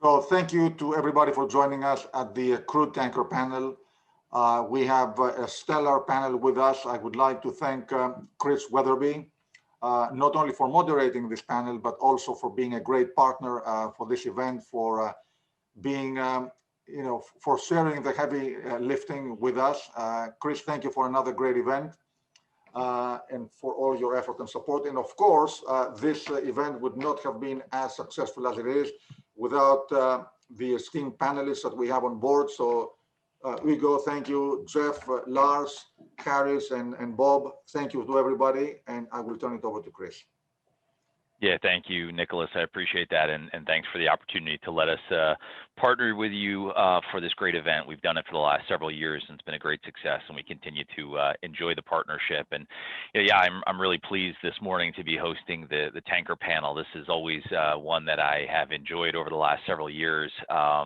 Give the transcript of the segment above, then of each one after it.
So thank you to everybody for joining us at the Crude Tanker panel. We have a stellar panel with us. I would like to thank Chris Wetherbee, not only for moderating this panel, but also for being a great partner for this event, for being, for sharing the heavy lifting with us. Chris, thank you for another great event and for all your effort and support. And of course, this event would not have been as successful as it is without the esteemed panelists that we have on board. So Hugo, thank you. Jeff, Lars, Harris, and Bob, thank you to everybody. And I will turn it over to Chris. Yeah, thank you, Nicholas. I appreciate that, and thanks for the opportunity to let us partner with you for this great event. We've done it for the last several years, and it's been a great success, and we continue to enjoy the partnership. And yeah, I'm really pleased this morning to be hosting the tanker panel. This is always one that I have enjoyed over the last several years, a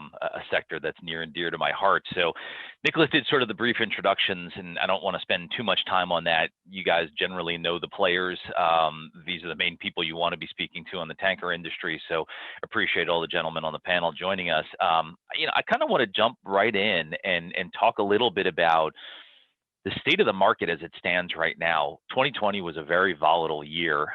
sector that's near and dear to my heart. So Nicholas did sort of the brief introductions, and I don't want to spend too much time on that. You guys generally know the players. These are the main people you want to be speaking to on the tanker industry. So appreciate all the gentlemen on the panel joining us. I kind of want to jump right in and talk a little bit about the state of the market as it stands right now. 2020 was a very volatile year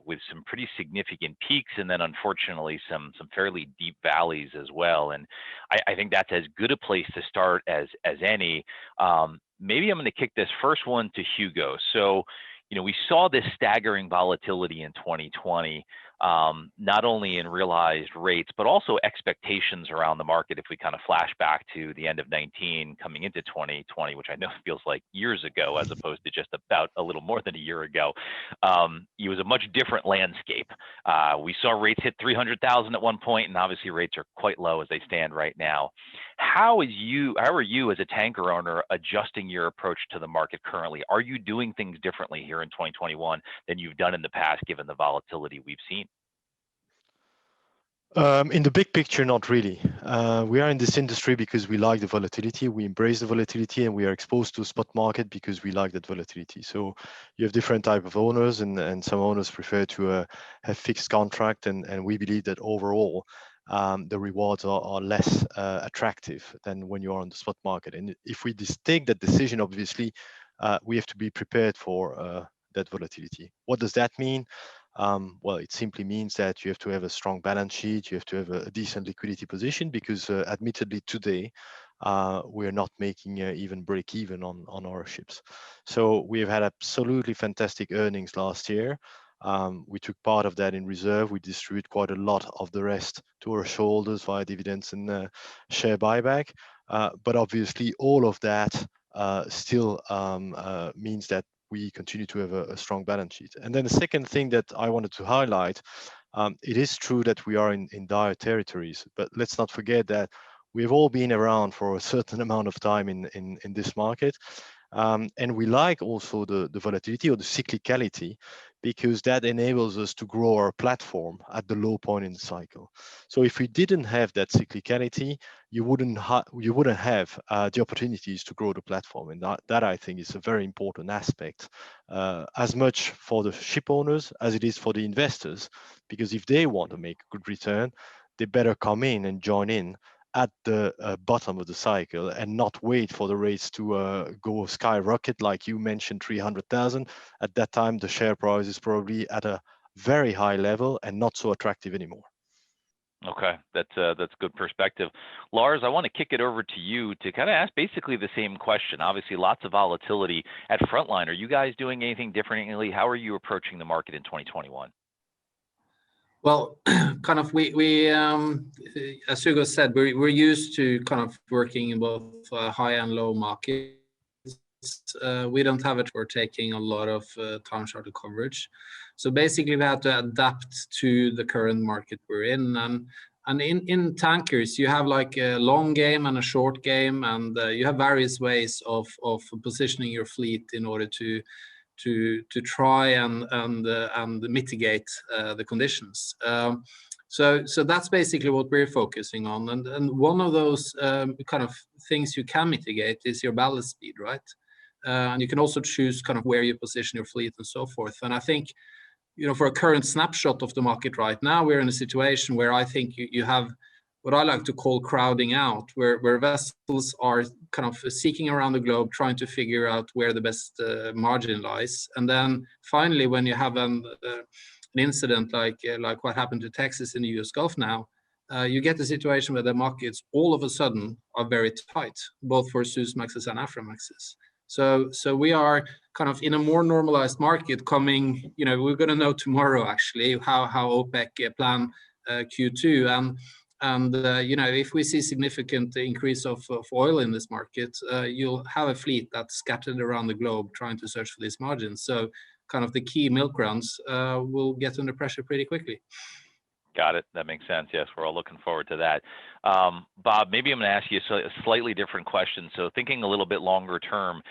with some pretty significant peaks and then unfortunately some fairly deep valleys as well. And I think that's as good a place to start as any. Maybe I'm going to kick this first one to Hugo. So, we saw this staggering volatility in 2020, not only in realized rates, but also expectations around the market. If we kind of flash back to the end of 19, coming into 2020, which I know feels like years ago, as opposed to just about a little more than a year ago, it was a much different landscape. We saw rates hit 300,000 at one point, and obviously rates are quite low as they stand right now. How are you as a tanker owner adjusting your approach to the market currently? Are you doing things differently here in 2021 than you've done in the past, given the volatility we've seen? In the big picture, not really. We are in this industry because we like the volatility, we embrace the volatility, and we are exposed to a spot market because we like that volatility. So you have different type of owners, and some owners prefer to have fixed contract, and we believe that overall the rewards are less attractive than when you are on the spot market. And if we take that decision, obviously, we have to be prepared for that volatility. What does that mean? Well, it simply means that you have to have a strong balance sheet, you have to have a decent liquidity position, because admittedly today, we're not making even break even on our ships. So we've had absolutely fantastic earnings last year. We took part of that in reserve. We distribute quite a lot of the rest to our shareholders via dividends and share buyback. But obviously all of that still means that we continue to have a strong balance sheet. And then the second thing that I wanted to highlight, it is true that we are in dire territories, but let's not forget that we've all been around for a certain amount of time in this market. And we like also the volatility or the cyclicality, because that enables us to grow our platform at the low point in the cycle. So if we didn't have that cyclicality, you wouldn't have the opportunities to grow the platform. And that I think is a very important aspect, as much for the ship owners as it is for the investors, because if they want to make a good return, they better come in and join in at the bottom of the cycle and not wait for the rates to go skyrocket, like you mentioned, 300,000. At that time, the share price is probably at a very high level and not so attractive anymore. Okay, that's good perspective. Lars, I want to kick it over to you to kind of ask basically the same question. Obviously, lots of volatility at Frontline. Are you guys doing anything differently? How are you approaching the market in 2021? Well, kind of we as Hugo said, we're used to kind of working in both high and low markets. We don't have it for taking a lot of time charter coverage. So basically we have to adapt to the current market we're in. And in tankers, you have like a long game and a short game, and you have various ways of positioning your fleet in order to try and mitigate the conditions. So that's basically what we're focusing on. And one of those kind of things you can mitigate is your ballast speed, right? And you can also choose kind of where you position your fleet and so forth. And I think, for a current snapshot of the market right now, we're in a situation where I think you have what I like to call crowding out, where vessels are kind of seeking around the globe, trying to figure out where the best margin lies. And then finally, when you have an incident like what happened to Texas in the US Gulf now, you get a situation where the markets all of a sudden are very tight, both for Suezmaxes and Aframaxes. So we are kind of in a more normalized market coming, we're going to know tomorrow actually how OPEC plan Q2. And if we see significant increase of oil in this market, you'll have a fleet that's scattered around the globe trying to search for these margins. So kind of the key milk runs will get under pressure pretty quickly. Got it. That makes sense. Yes, we're all looking forward to that. Bob, maybe I'm going to ask you a slightly different question. So thinking a little bit longer term,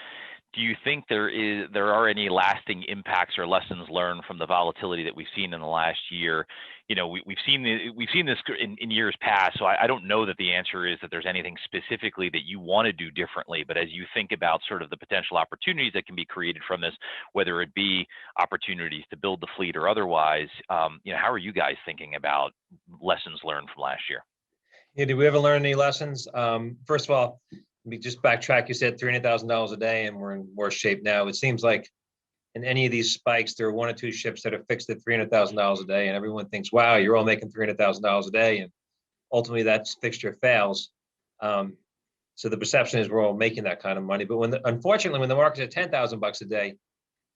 do you think there are any lasting impacts or lessons learned from the volatility that we've seen in the last year? We've seen this in years past, so I don't know that the answer is that there's anything specifically that you want to do differently. But as you think about sort of the potential opportunities that can be created from this, whether it be opportunities to build the fleet or otherwise, how are you guys thinking about lessons learned from last year? Yeah, did we ever learn any lessons? First of all, let me just backtrack. You said $300,000 a day, and we're in worse shape now. It seems like in any of these spikes, there are one or two ships that are fixed at $300,000 a day, and everyone thinks, wow, you're all making $300,000 a day. And ultimately that fixture fails. So the perception is we're all making that kind of money. But unfortunately, when the market's at $10,000 a day,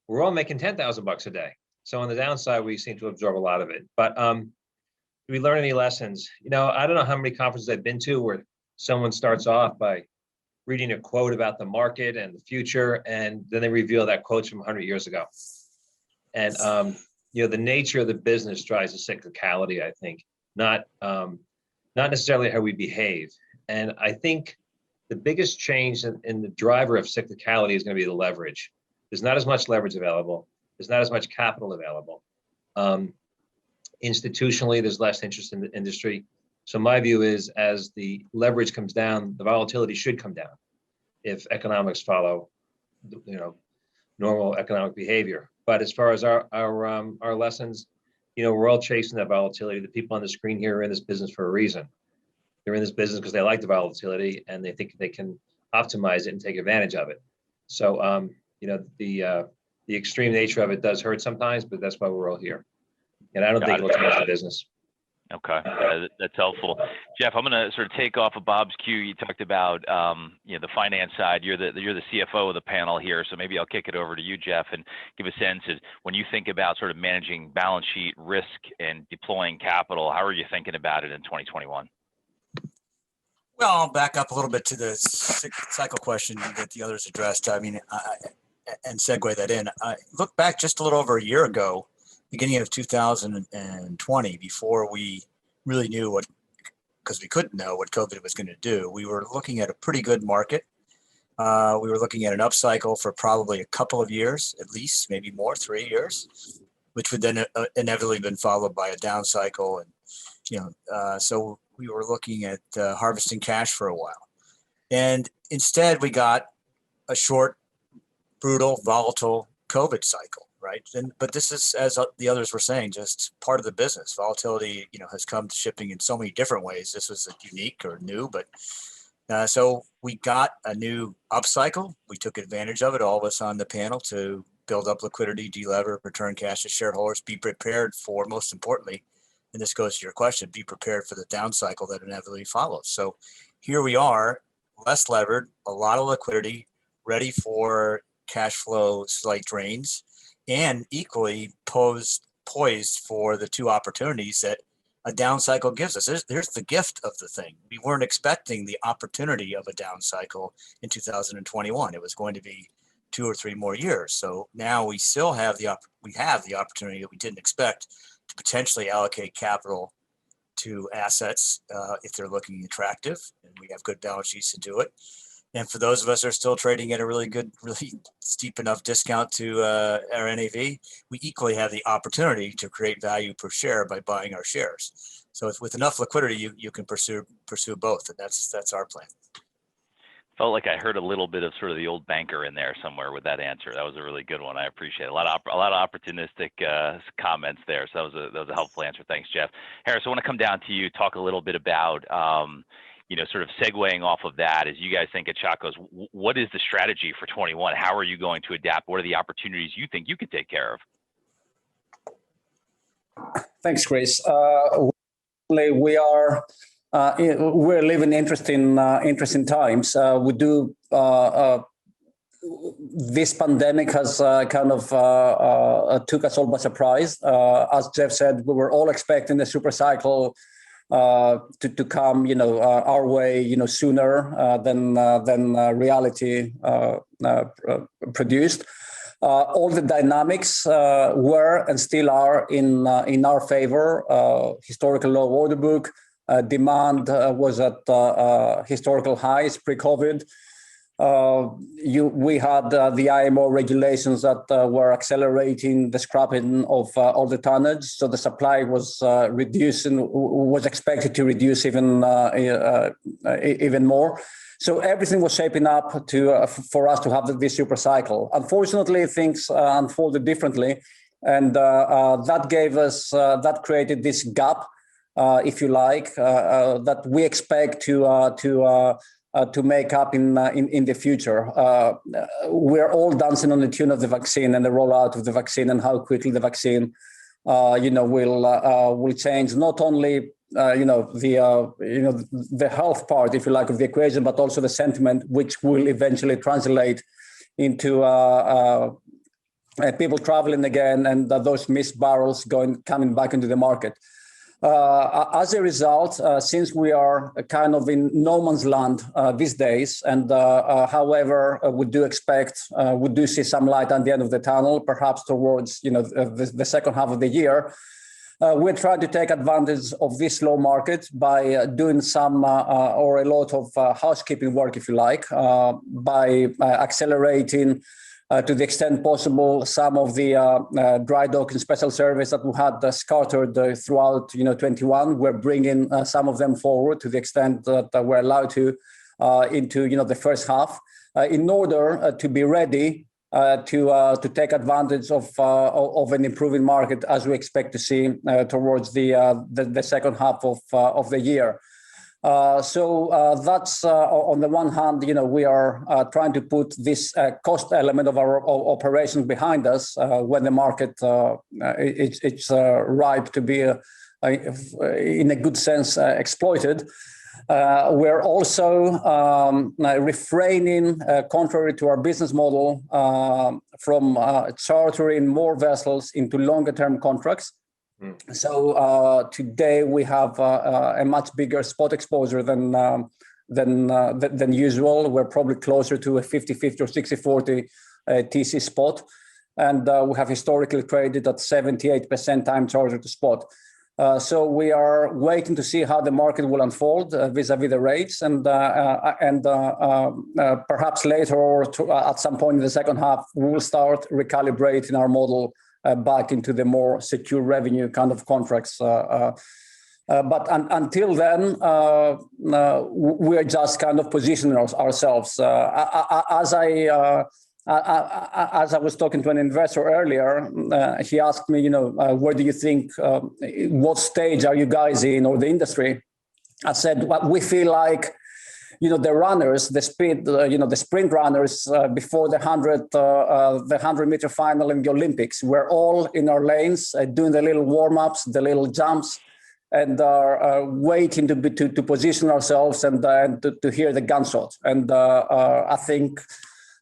we're all making $10,000 a day. So on the downside, we seem to absorb a lot of it. But do we learn any lessons? I don't know how many conferences I've been to where someone starts off by reading a quote about the market and the future, and then they reveal that quote's from 100 years ago. And the nature of the business drives the cyclicality, I think, not necessarily how we behave. And I think the biggest change in the driver of cyclicality is going to be the leverage. There's not as much leverage available. There's not as much capital available. Institutionally, there's less interest in the industry. So my view is, as the leverage comes down, the volatility should come down if economics follow, normal economic behavior. But as far as our lessons, we're all chasing that volatility. The people on the screen here are in this business for a reason. They're in this business because they like the volatility and they think they can optimize it and take advantage of it. So, the extreme nature of it does hurt sometimes, but that's why we're all here. And I don't think it'll change the business. Okay, that's helpful. Jeff, I'm going to sort of take off of Bob's cue. You talked about the finance side. You're the CFO of the panel here, so maybe I'll kick it over to you, Jeff, and give a sense of when you think about sort of managing balance sheet risk and deploying capital. How are you thinking about it in 2021? Well, I'll back up a little bit to the cycle question that the others addressed. And segue that in. I look back just a little over a year ago, beginning of 2020, before we really knew because we couldn't know what COVID was going to do. We were looking at a pretty good market. We were looking at an upcycle for probably a couple of years, at least, maybe more, 3 years, which would then inevitably been followed by a down cycle. And, so we were looking at harvesting cash for a while. And instead we got a short, brutal, volatile COVID cycle. Right. But this is, as the others were saying, just part of the business. Volatility, has come to shipping in so many different ways. This was unique or new, but so we got a new upcycle. We took advantage of it, all of us on the panel, to build up liquidity, delever, return cash to shareholders, be prepared for, most importantly, and this goes to your question, be prepared for the down cycle that inevitably follows. So here we are, less levered, a lot of liquidity, ready for cash flow slight drains, and equally poised for the two opportunities that a down cycle gives us. There's the gift of the thing. We weren't expecting the opportunity of a down cycle in 2021. It was going to be 2 or 3 more years. So now we still have the opportunity that we didn't expect to potentially allocate capital to assets if they're looking attractive, and we have good balance sheets to do it. And for those of us that are still trading at a really steep enough discount to our NAV, we equally have the opportunity to create value per share by buying our shares. So with enough liquidity, you can pursue both, and that's our plan. Felt like I heard a little bit of sort of the old banker in there somewhere with that answer. That was a really good one. I appreciate it. A lot of opportunistic comments there. So that was a helpful answer. Thanks, Jeff. Harris, I want to come down to you, talk a little bit about sort of segueing off of that. As you guys think at Tsakos, what is the strategy for 21? How are you going to adapt? What are the opportunities you think you could take care of? Thanks, Chris. We're living interesting times. This pandemic has kind of took us all by surprise. As Jeff said, we were all expecting the super cycle to come, our way, sooner than reality produced. All the dynamics were and still are in our favor. Historical low order book, demand was at historical highs pre-COVID. We had the IMO regulations that were accelerating the scrapping of all the tonnage, so the supply was was expected to reduce even more. So everything was shaping up for us to have this super cycle. Unfortunately, things unfolded differently, and that created this gap, if you like, that we expect to make up in the future. We're all dancing on the tune of the vaccine and the rollout of the vaccine and how quickly the vaccine, will change not only the health part, if you like, of the equation, but also the sentiment, which will eventually translate into people traveling again and those missed barrels coming back into the market. As a result, since we are kind of in no man's land these days, and however, we do see some light at the end of the tunnel, perhaps towards the second half of the year. We're trying to take advantage of this slow market by doing some or a lot of housekeeping work, if you like, by accelerating to the extent possible some of the dry dock and special service that we had scattered throughout 21. We're bringing some of them forward to the extent that we're allowed to into the first half in order to be ready to take advantage of an improving market as we expect to see towards the second half of the year. So that's on the one hand, we are trying to put this cost element of our operations behind us when the market it's ripe to be in a good sense exploited. We're also refraining, contrary to our business model, from chartering more vessels into longer term contracts. So today we have a much bigger spot exposure than usual. We're probably closer to a 50-50 or 60-40 TC spot, and we have historically traded at 78% time charter to spot. So we are waiting to see how the market will unfold vis-a-vis the rates, and perhaps later or at some point in the second half, we will start recalibrating our model back into the more secure revenue kind of contracts. But until then, we're just kind of positioning ourselves. As I was talking to an investor earlier, he asked me, where do you think, what stage are you guys in, or the industry? I said, well, we feel like, the runners, the speed, the sprint runners before the 100-meter final in the Olympics. We're all in our lanes, doing the little warm-ups, the little jumps, and are waiting to position ourselves and to hear the gunshot. And I think,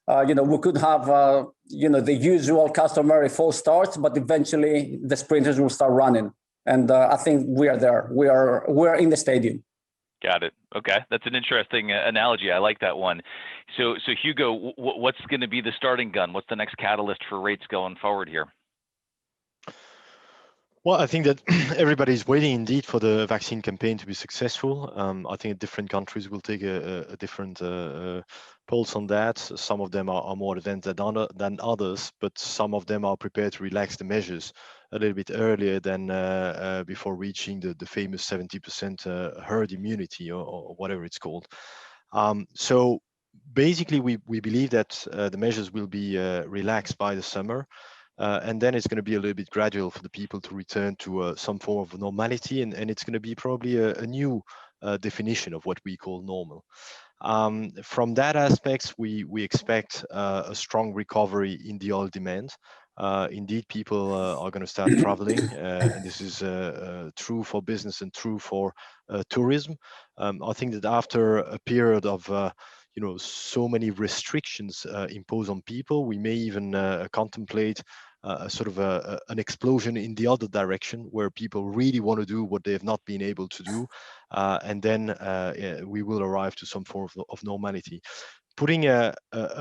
we could have, the usual customary false starts, but eventually the sprinters will start running. And I think we are there. We're in the stadium. Got it. Okay, that's an interesting analogy. I like that one. So Hugo, what's going to be the starting gun? What's the next catalyst for rates going forward here? Well, I think that everybody's waiting indeed for the vaccine campaign to be successful. I think different countries will take a different pulse on that. Some of them are more advanced than others, but some of them are prepared to relax the measures a little bit earlier than before reaching the famous 70% herd immunity or whatever it's called. So basically, we believe that the measures will be relaxed by the summer. And then it's going to be a little bit gradual for the people to return to some form of normality. And it's going to be probably a new definition of what we call normal. From that aspect, we expect a strong recovery in the oil demand. Indeed, people are going to start traveling, and this is true for business and true for tourism. I think that after a period of so many restrictions imposed on people, we may even contemplate sort of an explosion in the other direction, where people really want to do what they have not been able to do, and then we will arrive to some form of normality. Putting a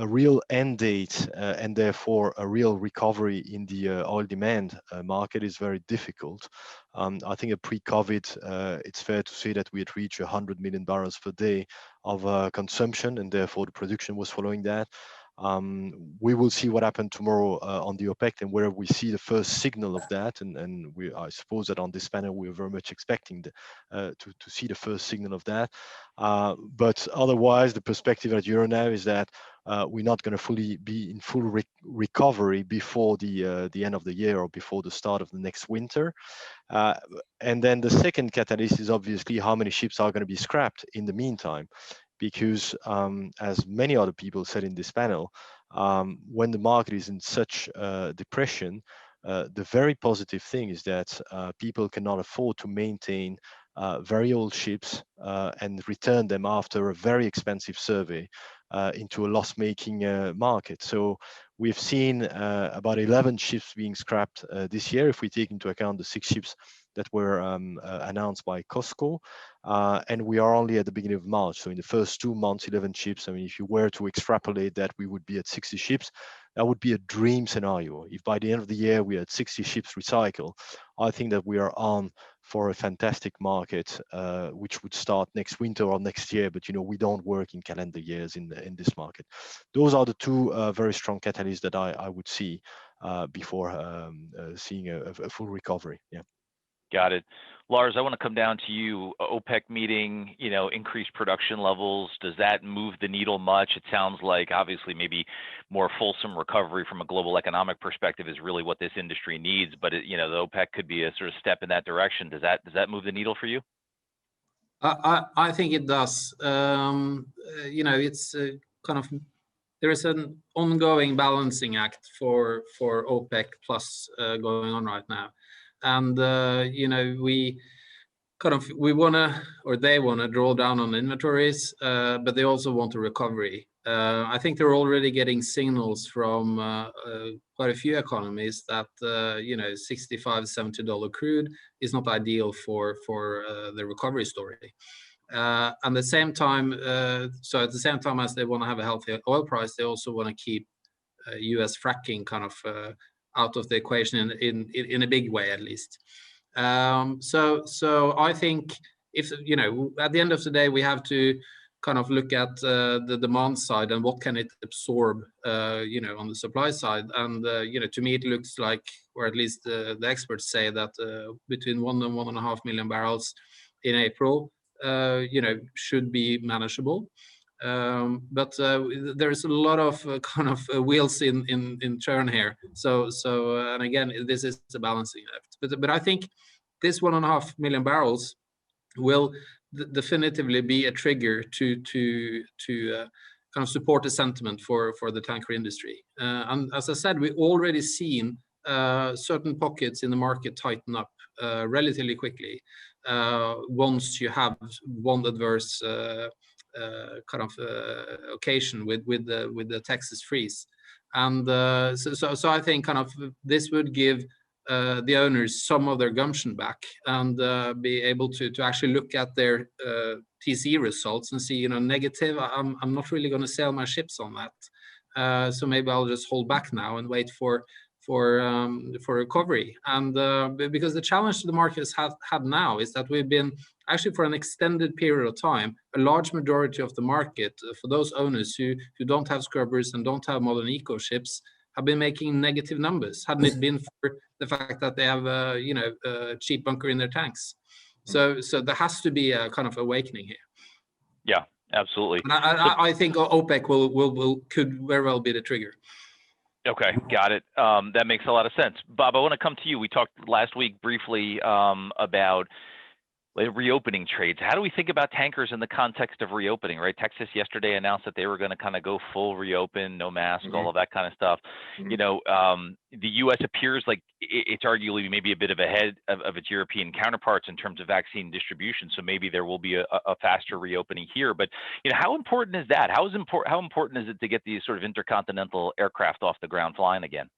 real end date and therefore a real recovery in the oil demand market is very difficult. I think at pre-COVID, it's fair to say that we had reached 100 million barrels per day of consumption, and therefore the production was following that. We will see what happened tomorrow on the OPEC and where we see the first signal of that. And I suppose that on this panel, we're very much expecting to see the first signal of that. But otherwise, the perspective at Euronav is that we're not going to fully be in full recovery before the end of the year or before the start of the next winter. And then the second catalyst is obviously how many ships are going to be scrapped in the meantime. Because as many other people said in this panel, when the market is in such depression, the very positive thing is that people cannot afford to maintain very old ships and return them after a very expensive survey into a loss-making market. So we've seen about 11 ships being scrapped this year, if we take into account the 6 ships that were announced by COSCO, and we are only at the beginning of March. So in the first 2 months, 11 ships. I mean, if you were to extrapolate that, we would be at 60 ships. That would be a dream scenario. If by the end of the year we had 60 ships recycled, I think that we are on for a fantastic market, which would start next winter or next year. But we don't work in calendar years in this market. Those are the two very strong catalysts that I would see before seeing a full recovery. Yeah. Got it. Lars, I want to come down to you. OPEC meeting, increased production levels. Does that move the needle much? It sounds like obviously maybe more fulsome recovery from a global economic perspective is really what this industry needs. But the OPEC could be a sort of step in that direction. Does that move the needle for you? I think it does. It's kind of, there is an ongoing balancing act for OPEC plus going on right now. And we want to, or they want to draw down on inventories, but they also want a recovery. I think they're already getting signals from quite a few economies that $65-70 crude is not ideal for the recovery story. And the same time, so at the same time as they want to have a healthy oil price, they also want to keep U.S. fracking kind of out of the equation in a big way, at least. So I think if at the end of the day, we have to kind of look at the demand side and what can it absorb, on the supply side. And to me, it looks like, or at least the experts say that between 1 and 1.5 million barrels in April, should be manageable. But there's a lot of kind of wheels in turn here. So and again, this is a balancing act. But I think this 1.5 million barrels will definitively be a trigger to kind of support the sentiment for the tanker industry. And as I said, we already seen certain pockets in the market tighten up relatively quickly once you have one adverse kind of occasion with the Texas freeze. And so I think kind of this would give the owners some of their gumption back and be able to actually look at their TC results and see, negative. I'm not really going to sell my ships on that. So maybe I'll just hold back now and wait for recovery. And because the challenge the market has had now is that we've been actually for an extended period of time, a large majority of the market for those owners who don't have scrubbers and don't have modern eco ships have been making negative numbers, hadn't it been for the fact that they have cheap bunker in their tanks. So there has to be a kind of awakening here. Yeah, absolutely. And I think OPEC could very well be the trigger. Okay, got it. That makes a lot of sense. Bob, I want to come to you. We talked last week briefly about reopening trades. How do we think about tankers in the context of reopening, right? Texas yesterday announced that they were going to kind of go full reopen, no mask, all of that kind of stuff. You know, the U.S. appears like it's arguably maybe a bit of ahead of its European counterparts in terms of vaccine distribution. So maybe there will be a faster reopening here. But, you know, how important is that? How important is it to get these sort of intercontinental aircraft off the ground flying again?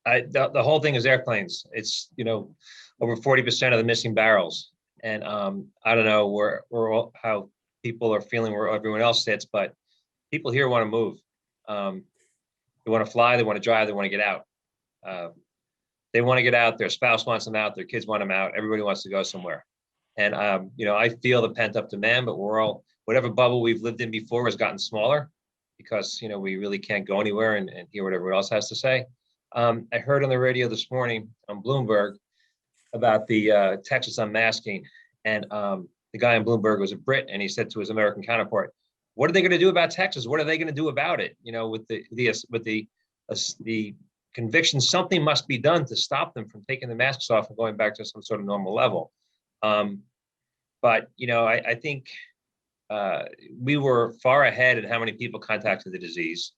The whole thing is airplanes. It's, you know, over 40% of the missing barrels. And I don't know how people are feeling where everyone else sits, but people here want to move. They want to fly, they want to drive, they want to get out. They want to get out, their spouse wants them out, their kids want them out, everybody wants to go somewhere. And, you know, I feel the pent up demand, but whatever bubble we've lived in before has gotten smaller because, you know, we really can't go anywhere and hear what everyone else has to say. I heard on the radio this morning on Bloomberg about the Texas unmasking, and the guy in Bloomberg was a Brit, and he said to his American counterpart, "What are they going to do about Texas? What are they going to do about it? You know, with the conviction something must be done to stop them from taking the masks off and going back to some sort of normal level." But you know, I think we were far ahead in how many people contacted the disease,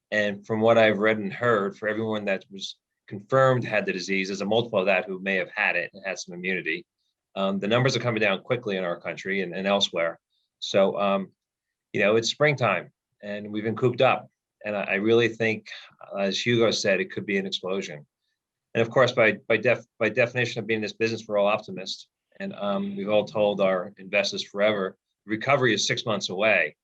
and from what I've read and heard, for everyone that was confirmed had the disease, there's a multiple of that who may have had it and had some immunity. The numbers are coming down quickly in our country and elsewhere. So, you know, it's springtime and we've been cooped up. And I really think, as Hugo said, it could be an explosion. And of course, by definition of being in this business, we're all optimists. And we've all told our investors forever, recovery is 6 months away.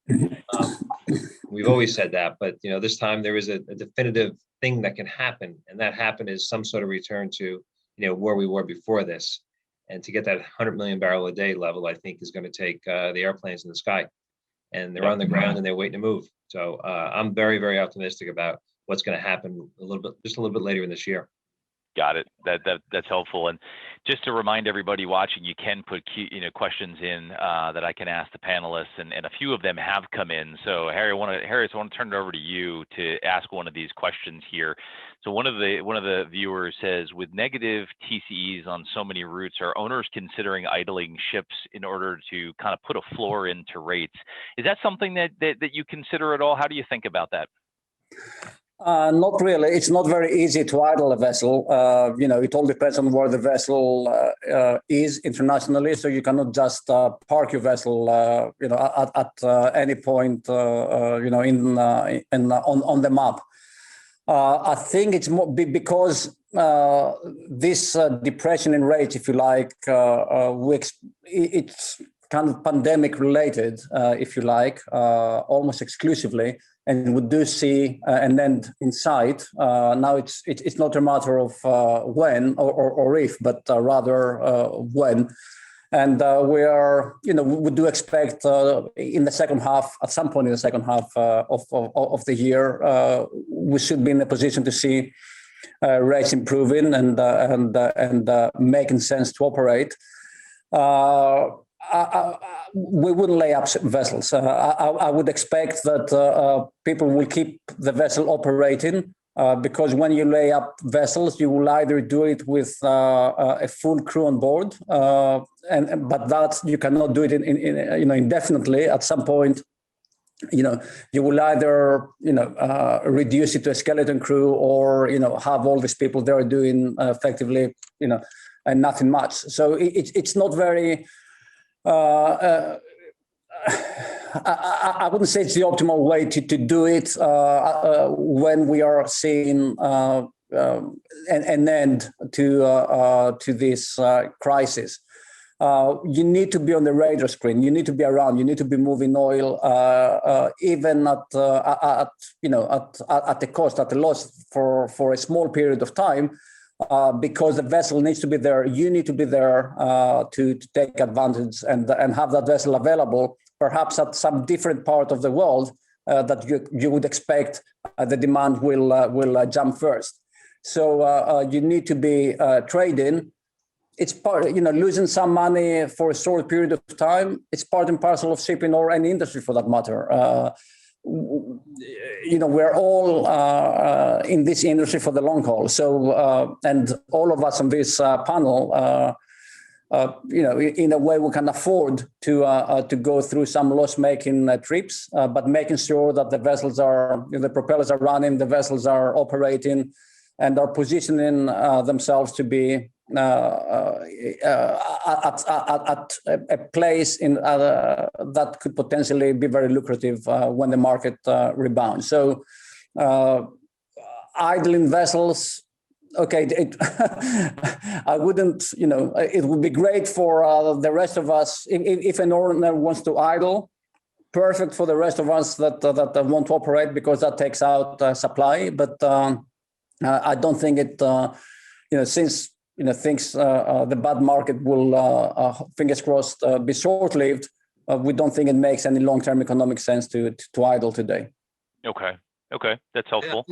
We've always said that, but you know, this time there is a definitive thing that can happen, and that happen is some sort of return to, you know, where we were before this. And to get that 100 million barrel a day level, I think is going to take the airplanes in the sky, and they're on the ground and they're waiting to move. So I'm very, very optimistic about what's going to happen just a little bit later in this year. Got it. That's helpful. And just to remind everybody watching, you can put questions in that I can ask the panelists, and a few of them have come in. So Harris, I want to turn it over to you to ask one of these questions here. So one of the viewers says, with negative TCEs on so many routes, are owners considering idling ships in order to kind of put a floor into rates? Is that something that you consider at all? How do you think about that? Not really. It's not very easy to idle a vessel. You know, it all depends on where the vessel is internationally. So you cannot just park your vessel, you know, at any point, you know, on the map. I think it's more because this depression in rates, if you like, it's kind of pandemic related, if you like, almost exclusively. And we do see an end in sight. Now it's not a matter of when or if, but rather when. And we do expect in the second half, at some point in the second half of the year, we should be in a position to see rates improving and making sense to operate. We wouldn't lay up vessels. I would expect that people will keep the vessel operating because when you lay up vessels, you will either do it with a full crew on board, but that you cannot do it indefinitely. At some point, you know, you will either reduce it to a skeleton crew, or have all these people there doing effectively and nothing much. So it's not very. I wouldn't say it's the optimal way to do it when we are seeing an end to this crisis. You need to be on the radar screen. You need to be around. You need to be moving oil, even at the cost, at a loss for a small period of time. Because the vessel needs to be there, you need to be there to take advantage and have that vessel available, perhaps at some different part of the world that you would expect the demand will jump first. So you need to be trading it's part, losing some money for a short period of time. It's part and parcel of shipping or any industry for that matter. We're all in this industry for the long haul. So, and all of us on this panel, in a way we can afford to go through some loss-making trips, but making sure that the vessels are, the propellers are running, the vessels are operating, and are positioning themselves to be at a place that could potentially be very lucrative when the market rebounds. So idling vessels, okay, I wouldn't, it would be great for the rest of us if an owner wants to idle. Perfect for the rest of us that want to operate, because that takes out supply. But I don't think it, since things, the bad market will, fingers crossed, be short-lived. We don't think it makes any long-term economic sense to idle today. Okay, that's helpful.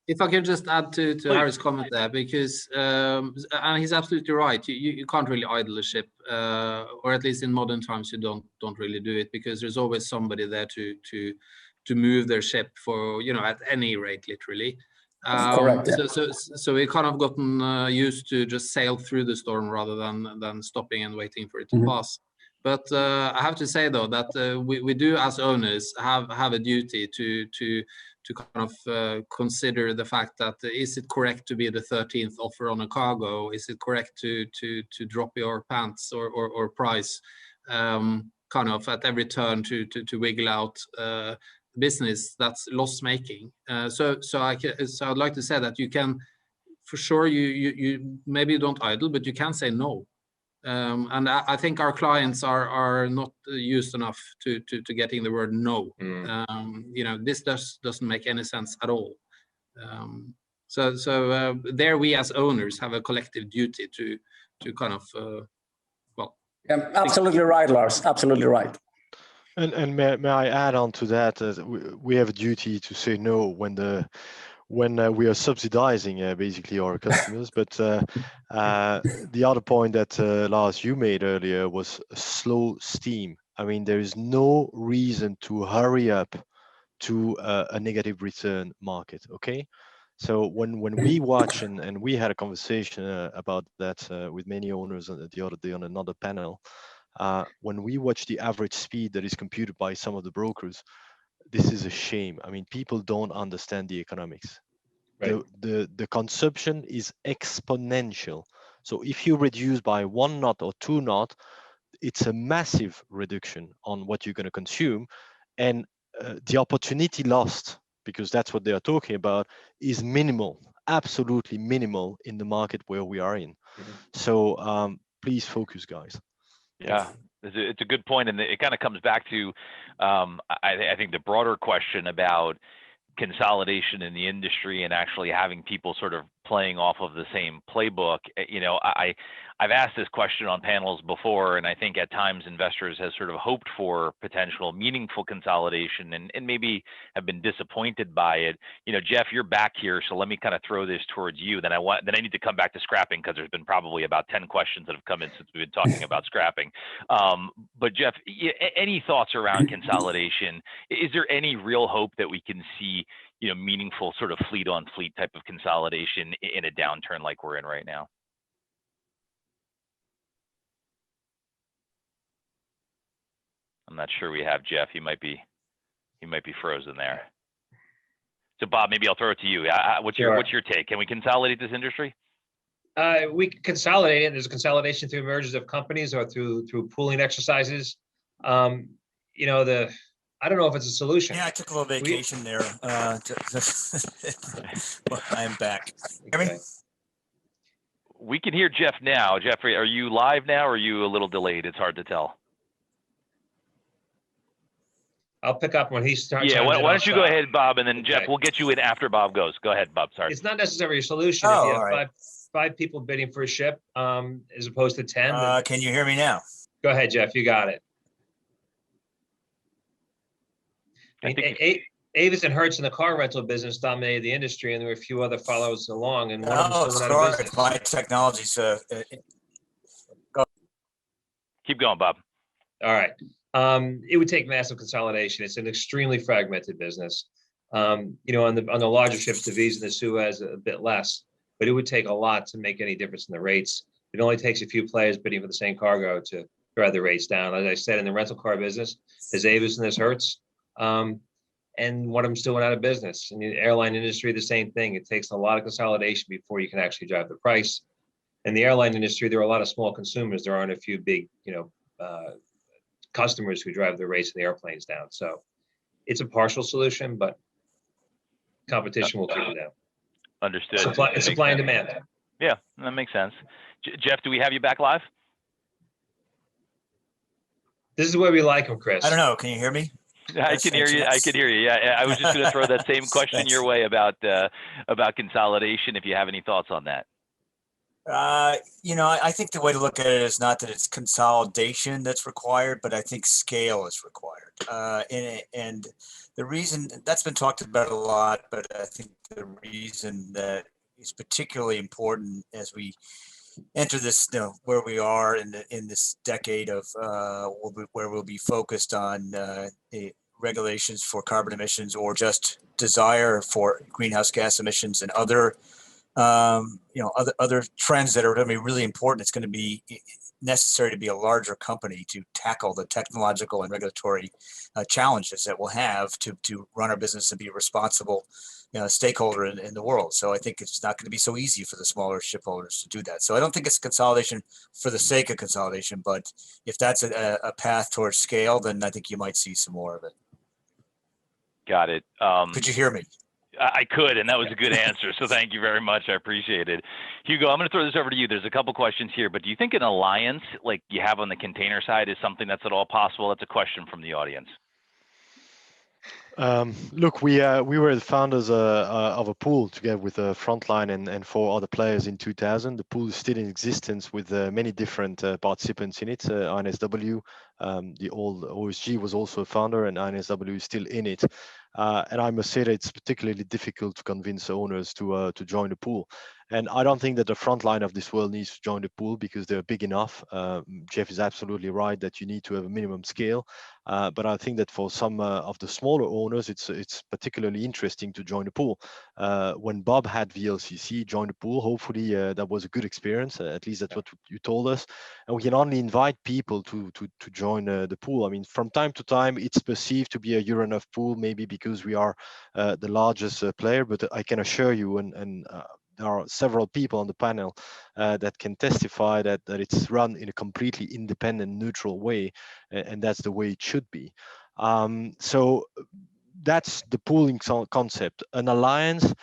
If I can just add to Harry's comment there, because and he's absolutely right. You can't really idle a ship, or at least in modern times you don't really do it, because there's always somebody there to move their ship for at any rate, literally. Correct. Yeah. So we kind of gotten used to just sail through the storm rather than stopping and waiting for it to pass. But I have to say though that we do as owners have a duty to kind of consider the fact that is it correct to be the 13th offer on a cargo? Is it correct to drop your pants or price kind of at every turn to wiggle out business that's loss making? So I'd like to say that you can, for sure, you maybe don't idle, but you can say no. And I think our clients are not used enough to getting the word no. This doesn't make any sense at all. So there we as owners have a collective duty to kind of Yeah, absolutely right, Lars. Absolutely right. And may I add on to that? We have a duty to say no when we are subsidizing basically our customers. But the other point that Lars, you made earlier was slow steam. I mean, there is no reason to hurry up to a negative return market. Okay, so when we watch and we had a conversation about that with many owners the other day on another panel. When we watch the average speed that is computed by some of the brokers, this is a shame. I mean, people don't understand the economics. Right. The consumption is exponential. So if you reduce by 1 knot or 2 knot, it's a massive reduction on what you're going to consume. And the opportunity lost, because that's what they are talking about, is minimal, absolutely minimal in the market where we are in. So please focus, guys. Yeah, it's a good point, and it kind of comes back to I think the broader question about consolidation in the industry and actually having people sort of playing off of the same playbook. I've asked this question on panels before, and I think at times investors have sort of hoped for potential meaningful consolidation and maybe have been disappointed by it. Jeff, you're back here, so let me kind of throw this towards you. Then I need to come back to scrapping, because there's been probably about 10 questions that have come in since we've been talking about scrapping. But Jeff, any thoughts around consolidation? Is there any real hope that we can see meaningful sort of fleet on fleet type of consolidation in a downturn like we're in right now? I'm not sure we have Jeff. He might be frozen there. So Bob, maybe I'll throw it to you. What's your take? Can we consolidate this industry? We can consolidate it. There's a consolidation through mergers of companies or through pooling exercises. I don't know if it's a solution. Yeah, I took a little vacation there. Well, I am back. Hear me? We can hear Jeff now. Jeffrey, are you live now, or are you a little delayed? It's hard to tell. I'll pick up when he starts. Yeah, why don't you go ahead, Bob, and then Jeff, we'll get you in after Bob goes. Go ahead, Bob. Sorry. It's not necessarily a solution if you have five people bidding for a ship, as opposed to 10. Can you hear me now? Go ahead, Jeff. You got it. Avis and Hertz in the car rental business dominated the industry, and there were a few other follows along. And one of them still went out of business. My technology's Keep going, Bob. All right. It would take massive consolidation. It's an extremely fragmented business. On the larger ships, the V's and the Suez a bit less, but it would take a lot to make any difference in the rates. It only takes a few players bidding for the same cargo to drive the rates down. As I said, in the rental car business, as Avis and this Hertz, and one of them still went out of business. In the airline industry, the same thing. It takes a lot of consolidation before you can actually drive the price. In the airline industry, there are a lot of small consumers. There aren't a few big, customers who drive the rates of the airplanes down. So it's a partial solution, but competition will keep it down. Understood. Supply and demand. Yeah, that makes sense. Jeff, do we have you back live? This is where we like them, Chris. I don't know. Can you hear me? I can hear you. Yes. I can hear you. Yeah, I was just going to throw that same question your way about consolidation. If you have any thoughts on that. I think the way to look at it is not that it's consolidation that's required, but I think scale is required. And the reason that's been talked about a lot, but I think the reason that is particularly important as we enter this, where we are in this decade of where we'll be focused on regulations for carbon emissions or just desire for greenhouse gas emissions and other other trends that are going to be really important. It's going to be necessary to be a larger company to tackle the technological and regulatory challenges that we'll have to run our business and be a responsible stakeholder in the world. So I think it's not going to be so easy for the smaller shipholders to do that. So I don't think it's consolidation for the sake of consolidation, but if that's a path towards scale, then I think you might see some more of it. Got it. Could you hear me? I could, and that was a good answer. So thank you very much. I appreciate it. Hugo, I'm going to throw this over to you. There's a couple questions here, but do you think an alliance like you have on the container side is something that's at all possible? That's a question from the audience. Look, we were the founders of a pool together with Frontline and 4 other players in 2000. The pool is still in existence with many different participants in it. INSW, the old OSG was also a founder, and INSW is still in it. And I must say that it's particularly difficult to convince owners to join the pool. And I don't think that the Frontline of this world needs to join the pool because they're big enough. Jeff is absolutely right that you need to have a minimum scale. But I think that for some of the smaller owners, it's particularly interesting to join the pool. When Bob had VLCC join the pool, hopefully that was a good experience. At least that's what you told us. And we can only invite people to join the pool. I mean, from time to time, it's perceived to be a Euronav pool, maybe because we are the largest player. But I can assure you, and there are several people on the panel that can testify that it's run in a completely independent, neutral way, and that's the way it should be. So that's the pooling concept. An alliance,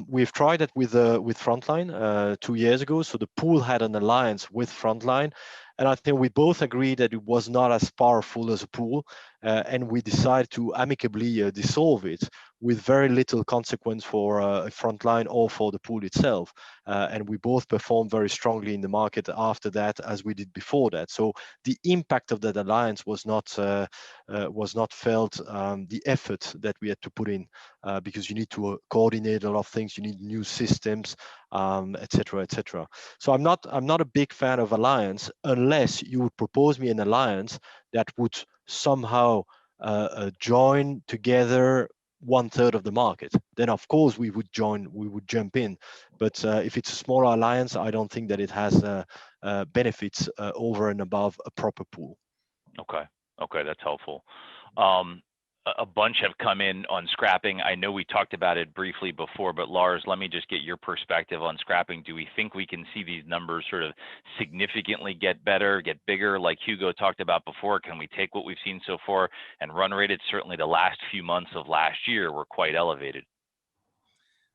we've tried it with Frontline 2 years ago. So the pool had an alliance with Frontline, and I think we both agreed that it was not as powerful as a pool, and we decided to amicably dissolve it with very little consequence for Frontline or for the pool itself. And we both performed very strongly in the market after that, as we did before that. So the impact of that alliance was not felt. The effort that we had to put in, because you need to coordinate a lot of things, you need new systems, etc., etc. So I'm not a big fan of alliance unless you would propose me an alliance that would somehow join together 1/3 of the market. Then of course we would jump in. But if it's a smaller alliance, I don't think that it has benefits over and above a proper pool. Okay, that's helpful. A bunch have come in on scrapping. I know we talked about it briefly before, but Lars, let me just get your perspective on scrapping. Do we think we can see these numbers sort of significantly get better, get bigger, like Hugo talked about before? Can we take what we've seen so far and run rate it? Certainly the last few months of last year were quite elevated.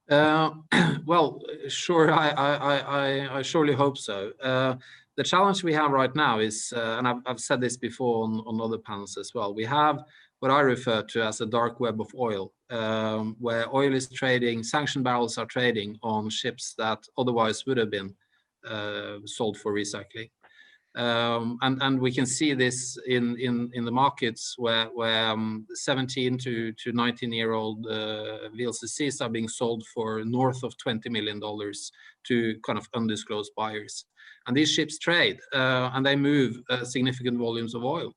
Well, sure, I surely hope so. The challenge we have right now is, and I've said this before on other panels as well, we have what I refer to as a dark web of oil, where oil is trading, sanctioned barrels are trading on ships that otherwise would have been sold for recycling. And we can see this in the markets where 17 to 19-year-old VLCCs are being sold for north of $20 million to kind of undisclosed buyers. and these ships trade and they move significant volumes of oil.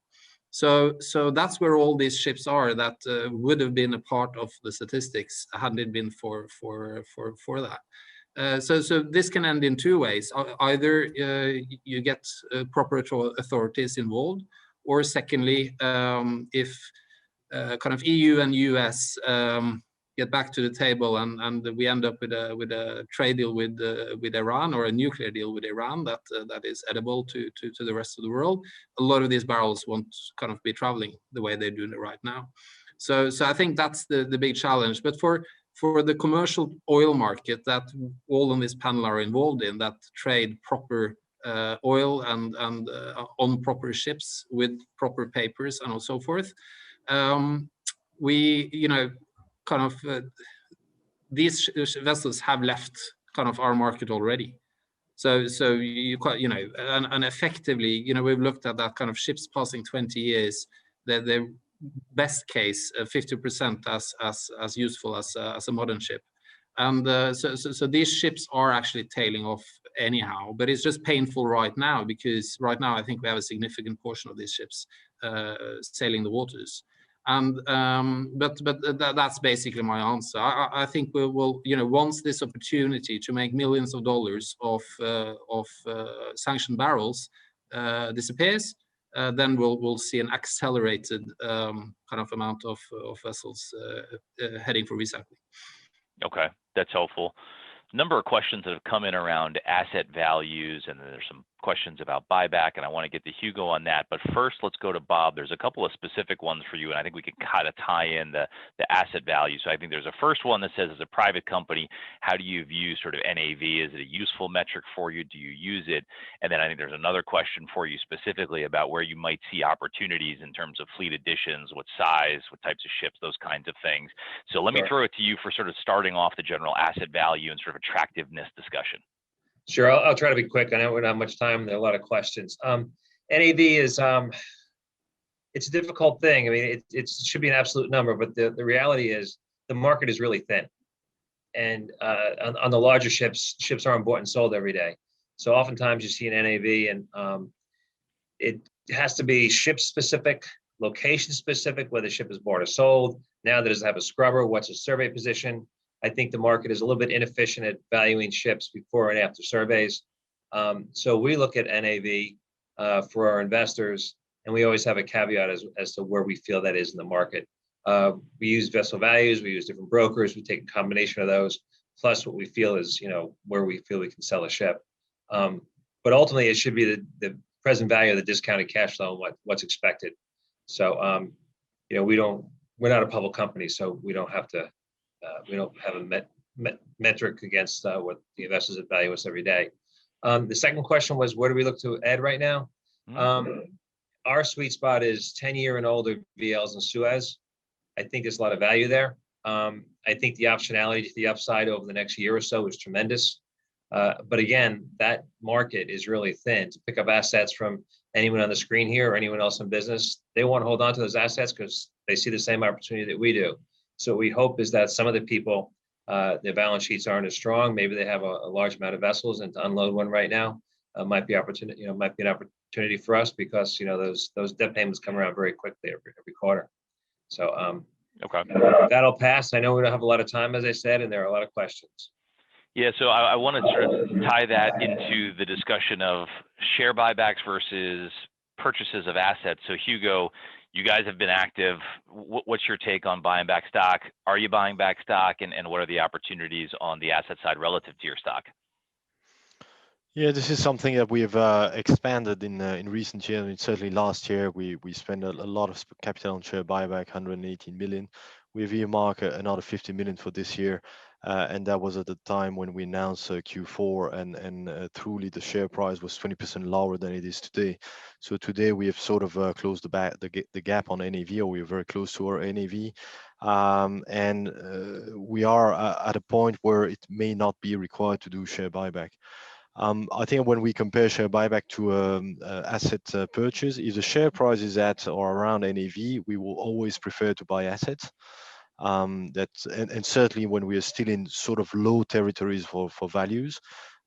So that's where all these ships are that would have been a part of the statistics hadn't it been for that. So this can end in two ways. Either you get proper authorities involved, or secondly, if kind of EU and US get back to the table and we end up with a trade deal with Iran, or a nuclear deal with Iran that is edible to the rest of the world, a lot of these barrels won't kind of be traveling the way they're doing it right now. So I think that's the big challenge. But for the commercial oil market that all on this panel are involved in, that trade proper oil and on proper ships with proper papers and so forth, we, kind of these vessels have left kind of our market already. So you quite, and effectively, we've looked at that kind of ships passing 20 years, the best case 50% as useful as a modern ship. And so these ships are actually tailing off anyhow, but it's just painful right now, because right now I think we have a significant portion of these ships sailing the waters. And but that's basically my answer. I think we will, once this opportunity to make millions of dollars of sanctioned barrels disappears, then we'll see an accelerated kind of amount of vessels heading for recycling. Okay, that's helpful. Number of questions that have come in around asset values, and then there's some questions about buyback, and I want to get to Hugo on that. But first, let's go to Bob. There's a couple of specific ones for you, and I think we can kind of tie in the asset value. So I think there's a first one that says, as a private company, how do you view sort of NAV? Is it a useful metric for you? Do you use it? And then I think there's another question for you specifically about where you might see opportunities in terms of fleet additions, what size, what types of ships, those kinds of things. So let me throw it to you for sort of starting off the general asset value and sort of attractiveness discussion. Sure, I'll try to be quick. I know we don't have much time. There are a lot of questions. NAV is it's a difficult thing. I mean, it should be an absolute number, but the reality is the market is really thin. And on the larger ships aren't bought and sold every day. So oftentimes you see an NAV, and it has to be ship specific, location specific, whether the ship is bought or sold. Now, does it have a scrubber? What's a survey position? I think the market is a little bit inefficient at valuing ships before and after surveys. So we look at NAV for our investors, and we always have a caveat as to where we feel that is in the market. We use vessel values, we use different brokers, we take a combination of those, plus what we feel is, where we feel we can sell a ship. But ultimately, it should be the present value of the discounted cash flow and what's expected. So, we're not a public company, so we don't have to. We don't have a metric against what the investors value us every day. The second question was, where do we look to add right now? Our sweet spot is 10-year and older VLs and Suez. I think there's a lot of value there. I think the optionality to the upside over the next year or so is tremendous. But again, that market is really thin. To pick up assets from anyone on the screen here or anyone else in business, they want to hold on to those assets because they see the same opportunity that we do. So we hope is that some of the people, their balance sheets aren't as strong. Maybe they have a large amount of vessels, and to unload one right now might be an opportunity for us, because those debt payments come around very quickly every quarter. So okay, that'll pass. I know we don't have a lot of time, as I said, and there are a lot of questions. Yeah, so I want to sort of tie that into the discussion of share buybacks versus purchases of assets. So Hugo, you guys have been active. What's your take on buying back stock? Are you buying back stock, and what are the opportunities on the asset side relative to your stock? Yeah, this is something that we have expanded in recent years. I mean, certainly last year we spent a lot of capital on share buyback, 118 million. We've earmarked another 50 million for this year, and that was at the time when we announced Q4, and truly the share price was 20% lower than it is today. So today we have sort of closed the gap on NAV, or we are very close to our NAV, and we are at a point where it may not be required to do share buyback. I think when we compare share buyback to asset purchase, if the share price is at or around NAV, we will always prefer to buy assets. And certainly when we are still in sort of low territories for values,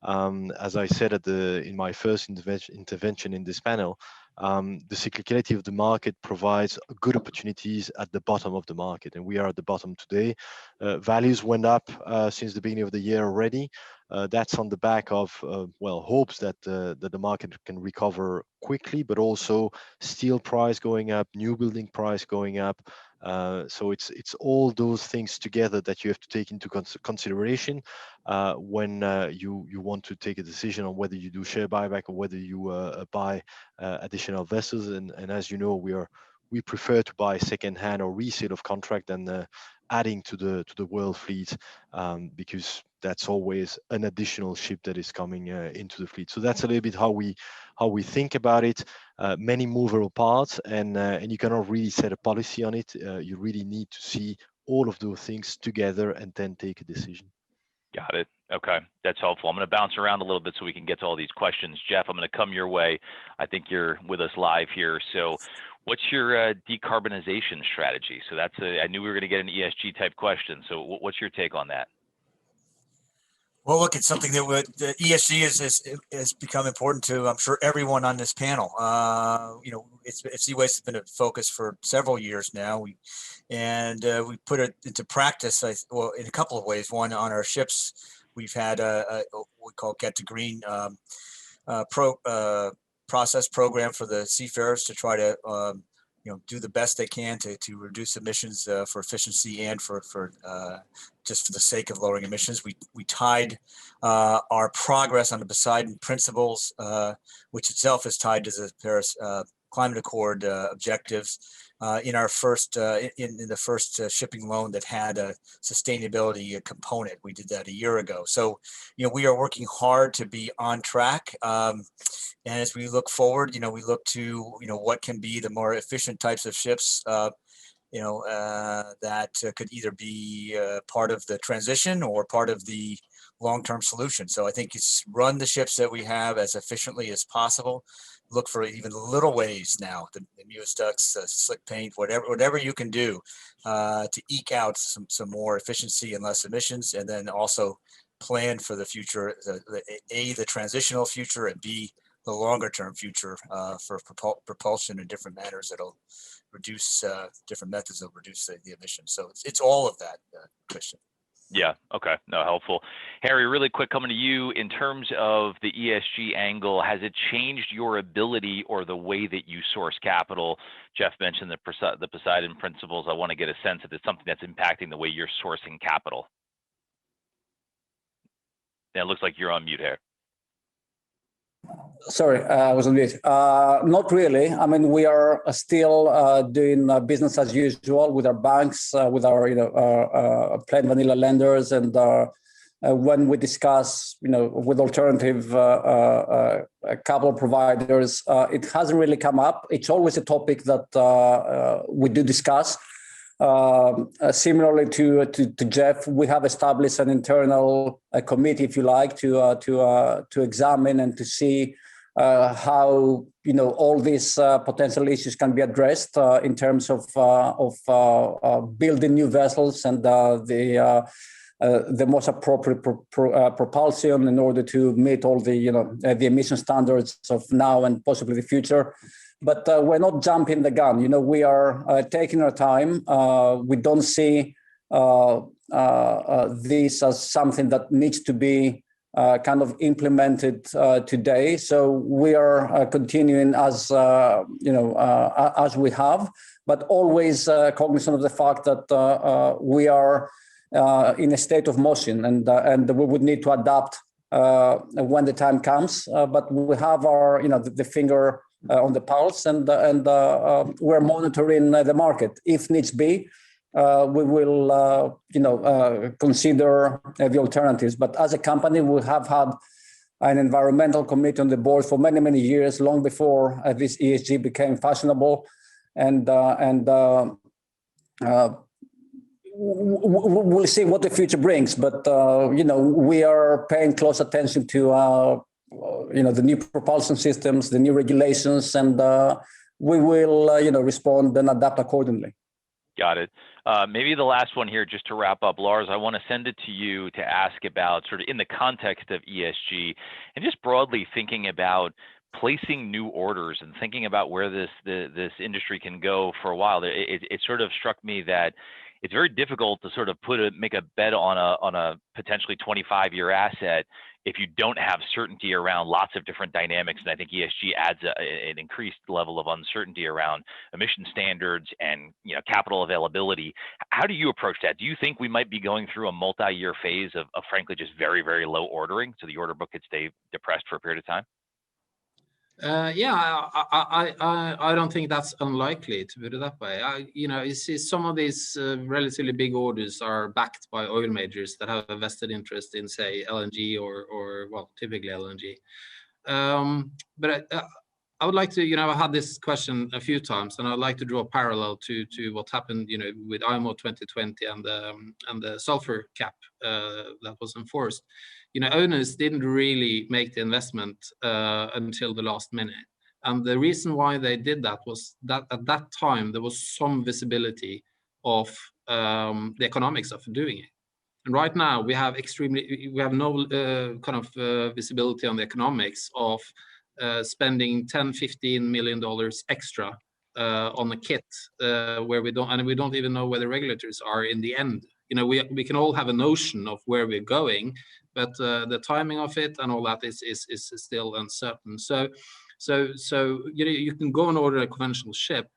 As I said in my first intervention in this panel, the cyclicality of the market provides good opportunities at the bottom of the market, and we are at the bottom today. Values went up since the beginning of the year already. That's on the back of hopes that the market can recover quickly, but also steel price going up, new building price going up. So it's all those things together that you have to take into consideration when you want to take a decision on whether you do share buyback or whether you buy additional vessels. And as you know, we prefer to buy second-hand or resale of contract than adding to the world fleet, because that's always an additional ship that is coming into the fleet. So that's a little bit how we think about it. Many movable parts, and you cannot really set a policy on it. You really need to see all of those things together and then take a decision. Got it. Okay, that's helpful. I'm going to bounce around a little bit so we can get to all these questions. Jeff, I'm going to come your way. I think you're with us live here. So what's your decarbonization strategy? So I knew we were going to get an ESG type question. So what's your take on that? Well, look, it's something that the ESG has become important to, I'm sure, everyone on this panel. Seaways has been a focus for several years now. We put it into practice, in a couple of ways. One, on our ships, we've had what we call Get to Green process program for the seafarers to try to do the best they can to reduce emissions for efficiency and for just for the sake of lowering emissions. We tied our progress on the Poseidon principles, which itself is tied to the Paris Climate Accord objectives, in our first in the first shipping loan that had a sustainability component. We did that a year ago. So we are working hard to be on track. And as we look forward, we look to what can be the more efficient types of ships that could either be part of the transition or part of the long-term solution. So I think it's run the ships that we have as efficiently as possible. Look for even little ways now, the Mewis ducts, slick paint, whatever you can do to eke out some more efficiency and less emissions, and then also plan for the future, the transitional future, and B, the longer term future for propulsion in different manners that'll reduce different methods that will reduce the emissions. So it's all of that, Christian. Yeah, okay, no, helpful. Harry, really quick, coming to you, in terms of the ESG angle, has it changed your ability or the way that you source capital? Jeff mentioned the Poseidon principles. I want to get a sense if it's something that's impacting the way you're sourcing capital. Yeah, it looks like you're on mute, Harry. Sorry, I was on mute. Not really. I mean, we are still doing business as usual with our banks, with our plain vanilla lenders, and when we discuss, with alternative capital providers, it hasn't really come up. It's always a topic that we do discuss. Similarly to Jeff, we have established an internal committee, if you like, to examine and to see how all these potential issues can be addressed in terms of building new vessels and the most appropriate propulsion in order to meet all the the emission standards of now and possibly the future. But we're not jumping the gun. We are taking our time. We don't see this as something that needs to be kind of implemented today. So we are continuing as we have, but always cognizant of the fact that we are in a state of motion, and we would need to adapt when the time comes. But we have our the finger on the pulse, and we're monitoring the market. If needs be, we will consider the alternatives. But as a company, we have had an environmental committee on the board for many years, long before this ESG became fashionable, and we'll see what the future brings. But we are paying close attention to the new propulsion systems, the new regulations, and we will respond and adapt accordingly. Got it. Maybe the last one here, just to wrap up, Lars, I want to send it to you to ask about sort of in the context of ESG and just broadly thinking about placing new orders and thinking about where this industry can go for a while. It sort of struck me that it's very difficult to sort of make a bet on a potentially 25-year asset if you don't have certainty around lots of different dynamics. And I think ESG adds an increased level of uncertainty around emission standards and capital availability. How do you approach that? Do you think we might be going through a multi-year phase of frankly just very, very low ordering, so the order book could stay depressed for a period of time? Yeah, I don't think that's unlikely, to put it that way. You see some of these relatively big orders are backed by oil majors that have a vested interest in, say, LNG or well, typically LNG. But I would like to, I've had this question a few times, and I'd like to draw a parallel to what happened, with IMO 2020 and the sulfur cap that was enforced. Owners didn't really make the investment until the last minute. And the reason why they did that was that at that time, there was some visibility of the economics of doing it. And right now, we have no kind of visibility on the economics of spending $10-15 million extra on a kit where we don't even know where the regulators are in the end. We can all have a notion of where we're going, but the timing of it and all that is still uncertain. So you can go and order a conventional ship,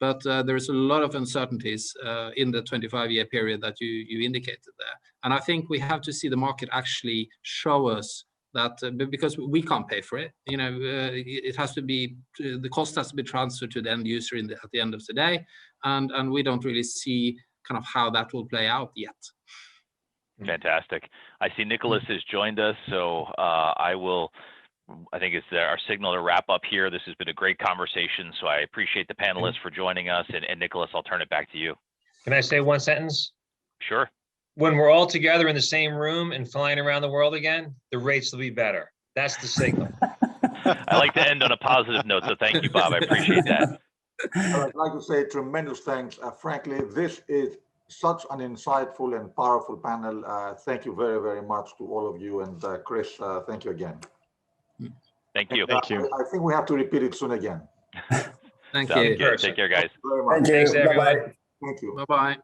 but there's a lot of uncertainties in the 25-year period that you indicated there. And I think we have to see the market actually show us that, because we can't pay for it. It has to be, the cost has to be transferred to the end user at the end of the day, and we don't really see kind of how that will play out yet. Fantastic. I see Nicholas has joined us, so I think it's our signal to wrap up here. This has been a great conversation, so I appreciate the panelists for joining us. And Nicholas, I'll turn it back to you. Can I say one sentence? Sure. When we're all together in the same room and flying around the world again, the rates will be better. That's the signal. I like to end on a positive note, so thank you, Bob. I appreciate that. I'd like to say tremendous thanks. Frankly, this is such an insightful and powerful panel. Thank you very, very much to all of you. And Chris, thank you again. Thank you. Thank you. I think we have to repeat it soon again. Thank you. Take care, guys. Thank you very much. Thank you. Thanks, everyone. Bye-bye. Thank you. Bye-bye.